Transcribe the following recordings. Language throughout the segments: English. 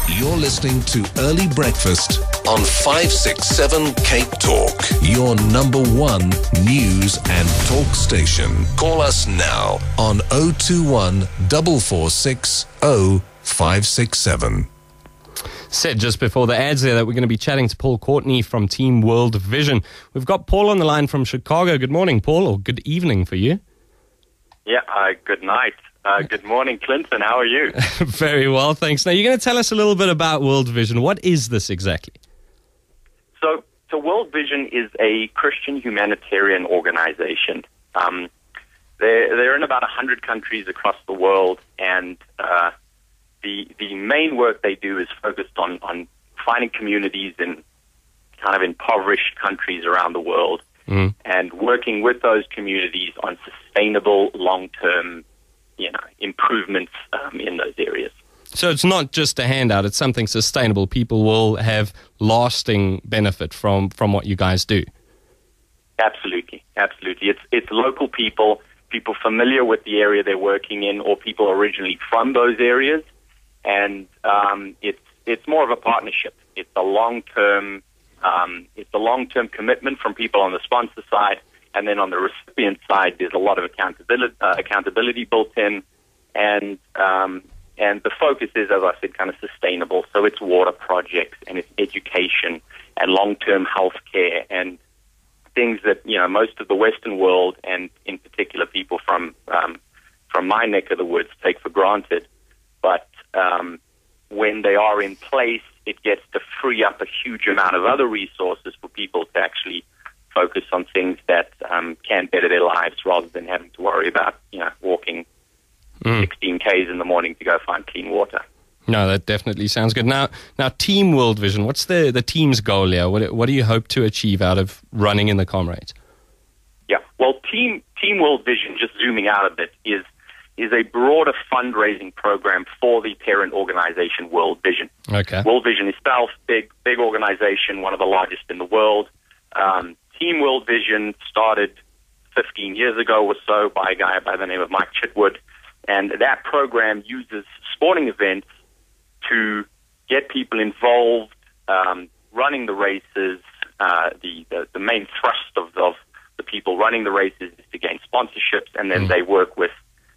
You're listening to Early Breakfast on 567 Cape Talk, your number one news and talk station. Call us now on 021 446 0567. Said just before the ads there that we're going to be chatting to Paul Courtney from Team World Vision. We've got Paul on the line from Chicago. Good morning, Paul, or good evening for you. Yeah, good night. Good morning, Clinton. How are you? Very well, thanks. Now, you're going to tell us a little bit about World Vision. What is this exactly? So World Vision is a Christian humanitarian organization. They're in about 100 countries across the world, and the main work they do is focused on finding communities in kind of impoverished countries around the world and working with those communities on sustainable, long-term improvements in those areas. So it's not just a handout, it's something sustainable. People will have lasting benefit from what you guys do. Absolutely. It's local people familiar with the area they're working in, or people originally from those areas, and it's more of a partnership. It's a long-term commitment from people on the sponsor side. And then on the recipient side, there's a lot of accountability built in, and the focus is, as I said, kind of sustainable. So it's water projects, and it's education, and long-term health care, and things that most of the Western world, and in particular people from my neck of the woods, take for granted. But when they are in place, it gets to free up a huge amount of other resources for people to actually focus on things that can better their lives, rather than having to worry about walking 16 Ks in the morning to go find clean water. No, that definitely sounds good. Now, Team World Vision, what's the team's goal here? What do you hope to achieve out of running in the Comrades? Yeah, well, Team World Vision, just zooming out a bit, is a broader fundraising program for the parent organization World Vision. Okay. World Vision itself, big organization, one of the largest in the world. Team World Vision started 15 years ago or so by a guy by the name of Mike Chitwood, and that program uses sporting events to get people involved, running the races. The main thrust of the people running the races is to gain sponsorships, and then they work with,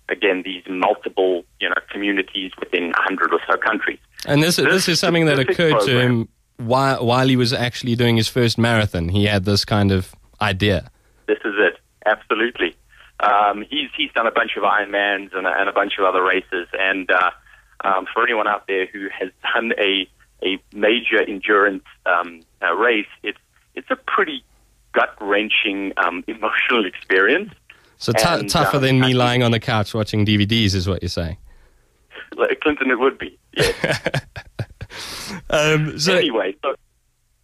again, these multiple communities within 100 or so countries. And this is something that occurred to him while he was actually doing his first marathon. He had this kind of idea. This is it. Absolutely. He's done a bunch of Ironmans and a bunch of other races. And for anyone out there who has done a major endurance race, it's a pretty gut-wrenching emotional experience. So tougher than me lying on the couch watching DVDs is what you're saying? Clinton, it would be, yes.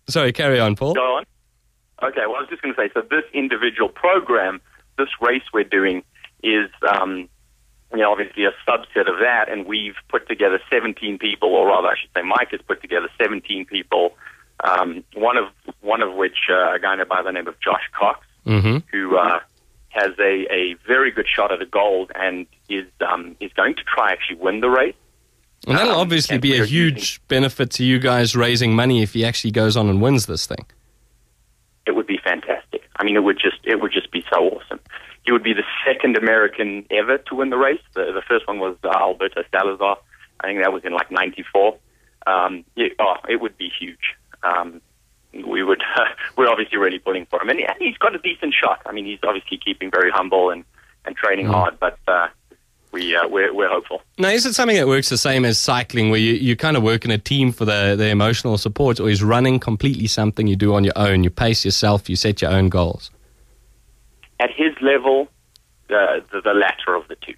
Sorry, carry on, Paul. Go on. Okay, well, I was just going to say, so this individual program, this race we're doing is, obviously a subset of that, and we've put together 17 people, or rather, I should say, Mike has put together 17 people, one of which a guy by the name of Josh Cox, who has a very good shot at a gold, and is going to try actually win the race. And that'll obviously be a huge benefit to you guys raising money if he actually goes on and wins this thing. It would be fantastic. I mean, it would just be so awesome. He would be the second American ever to win the race. The first one was Alberto Salazar. I think that was in like 94. It would be huge. We're obviously really pulling for him, and he's got a decent shot. I mean, he's obviously keeping very humble and training hard, but we're hopeful. Now, is it something that works the same as cycling, where you kind of work in a team for the emotional support, or is running completely something you do on your own? You pace yourself, you set your own goals? At his level, the latter of the two.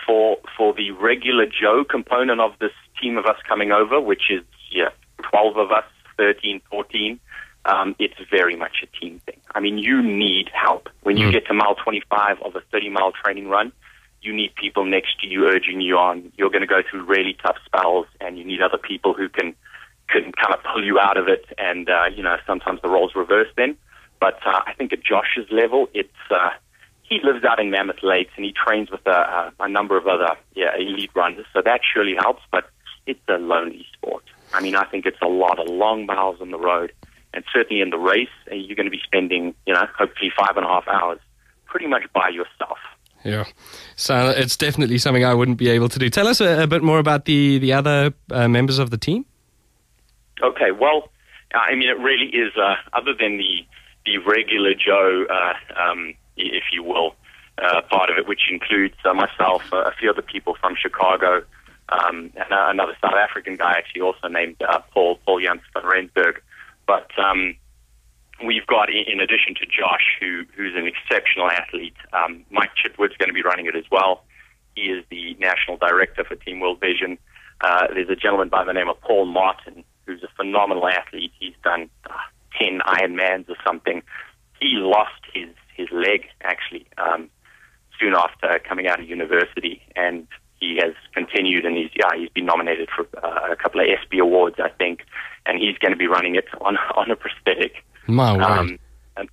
For the regular Joe component of this team of us coming over, which is 12 of us, 13, 14, it's very much a team thing. I mean, you need help. When you get to mile 25 of a 30-mile training run, you need people next to you urging you on. You're going to go through really tough spells, and you need other people who can kind of pull you out of it. And, sometimes the roles reverse then. But I think at Josh's level, it's he lives out in Mammoth Lakes, and he trains with a number of other elite runners. So that surely helps. But it's a lonely sport. I mean, I think it's a lot of long miles on the road, and certainly in the race, you're going to be spending, hopefully 5.5 hours pretty much by yourself. Yeah, so it's definitely something I wouldn't be able to do. Tell us a bit more about the other members of the team. Okay, well, I mean, it really is, other than the regular Joe, if you will, part of it, which includes myself, a few other people from Chicago, and another South African guy actually also named Paul Jans van Rensburg. But we've got, in addition to Josh, who's an exceptional athlete, Mike Chitwood's going to be running it as well. He is the national director for Team World Vision. There's a gentleman by the name of Paul Martin, who's a phenomenal athlete. He's done 10 Ironmans or something. He lost his leg, actually, soon after coming out of university, and he has continued, and he's been nominated for a couple of ESPY awards, I think, and he's going to be running it on a prosthetic. My word. And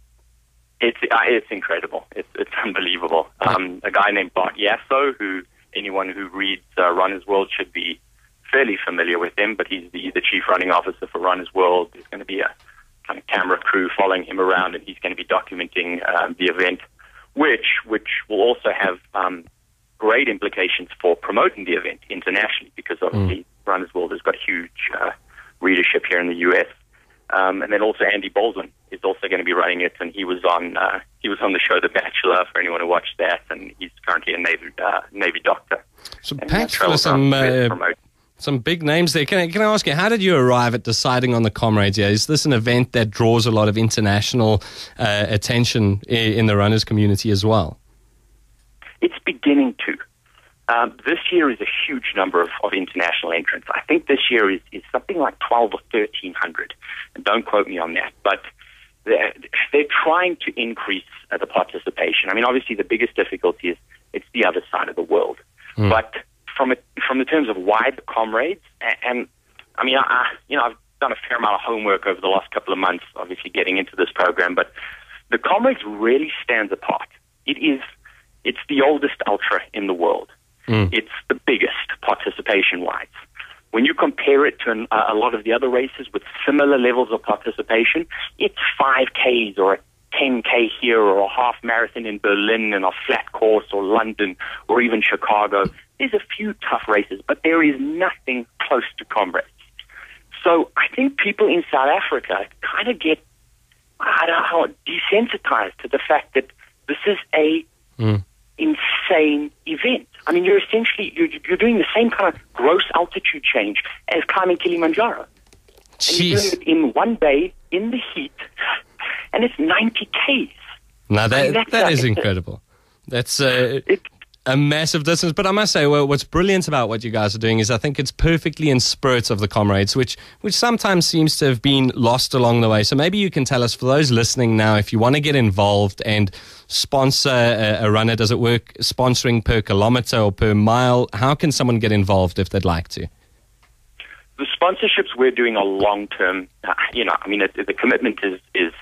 it's incredible. It's unbelievable. A guy named Bart Yasso, who anyone who reads Runner's World should be fairly familiar with him, but he's the chief running officer for Runner's World. There's going to be a kind of camera crew following him around, and he's going to be documenting the event, which will also have great implications for promoting the event internationally, because obviously Runner's World has got huge readership here in the U.S. And then also Andy Baldwin is also going to be running it, and he was on the show The Bachelor, for anyone who watched that, and he's currently a Navy doctor. So packed for some big names there. Can I ask you, how did you arrive at deciding on the Comrades here? Is this an event that draws a lot of international attention in the runners community as well? It's beginning to. This year is a huge number of international entrants. I think this year is something like 12 or 1,300. And don't quote me on that, but they're trying to increase the participation. I mean, obviously the biggest difficulty is it's the other side of the world. But from the terms of why the Comrades, and I mean, I've done a fair amount of homework over the last couple of months, obviously getting into this program, but the Comrades really stands apart. It's the oldest ultra in the world. It's the biggest participation-wise. When you compare it to a lot of the other races with similar levels of participation, it's 5Ks or a 10K here or a half marathon in Berlin and a flat course or London or even Chicago. There's a few tough races, but there is nothing close to Comrades. So I think people in South Africa kind of get, desensitized to the fact that this is a insane event. I mean, you're doing the same kind of gross altitude change as climbing Kilimanjaro. And you're doing it in one day in the heat, and it's 90 Ks. Now that is incredible. That's a massive distance. But I must say, well, what's brilliant about what you guys are doing is I think it's perfectly in spirit of the Comrades, which sometimes seems to have been lost along the way. So maybe you can tell us, for those listening now, if you want to get involved and sponsor a runner, does it work sponsoring per kilometer or per mile? How can someone get involved if they'd like to? The sponsorships we're doing are long-term. The commitment is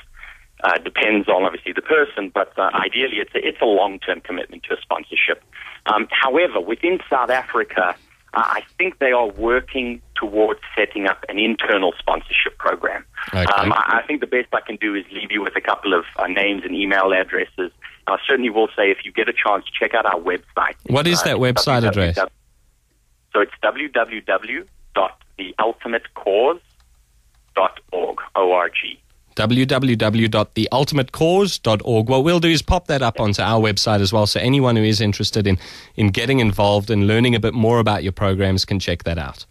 depends on obviously the person, but ideally it's a long-term commitment to a sponsorship. However, within South Africa, I think they are working towards setting up an internal sponsorship program. Okay. I think the best I can do is leave you with a couple of names and email addresses. I certainly will say, if you get a chance, check out our website. What is that website address? So it's www.theultimatecause.org. O-R-G. www.theultimatecause.org. What we'll do is pop that up onto our website as well, so anyone who is interested in getting involved and learning a bit more about your programs can check that out.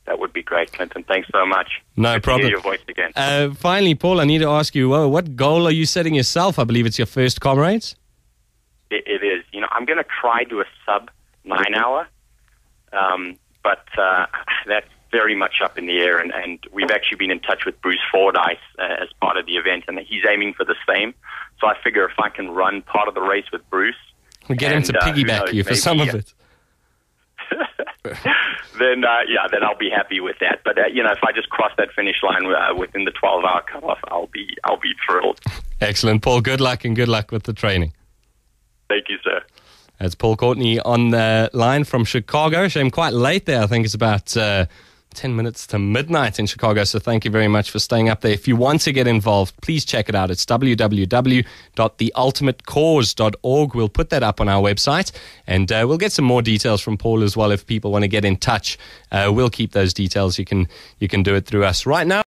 That would be great, Clinton. Thanks so much. No problem. Hear your voice again. Finally, Paul, I need to ask you, what goal are you setting yourself? I believe it's your first Comrades? It is. I'm going to try to a sub 9 hour, but that's very much up in the air, and we've actually been in touch with Bruce Fordyce as part of the event, and he's aiming for the same. So I figure if I can run part of the race with Bruce, we'll get him to piggyback you for some of it. then I'll be happy with that. But if I just cross that finish line within the 12-hour cutoff, I'll be thrilled. Excellent, Paul. Good luck, and good luck with the training. Thank you, sir. It's Paul Courtney on the line from Chicago. Shame, quite late there. I think it's about 10 minutes to midnight in Chicago. So thank you very much for staying up there. If you want to get involved, please check it out. It's www.theultimatecause.org. We'll put that up on our website, and we'll get some more details from Paul as well if people want to get in touch. We'll keep those details. You can do it through us right now.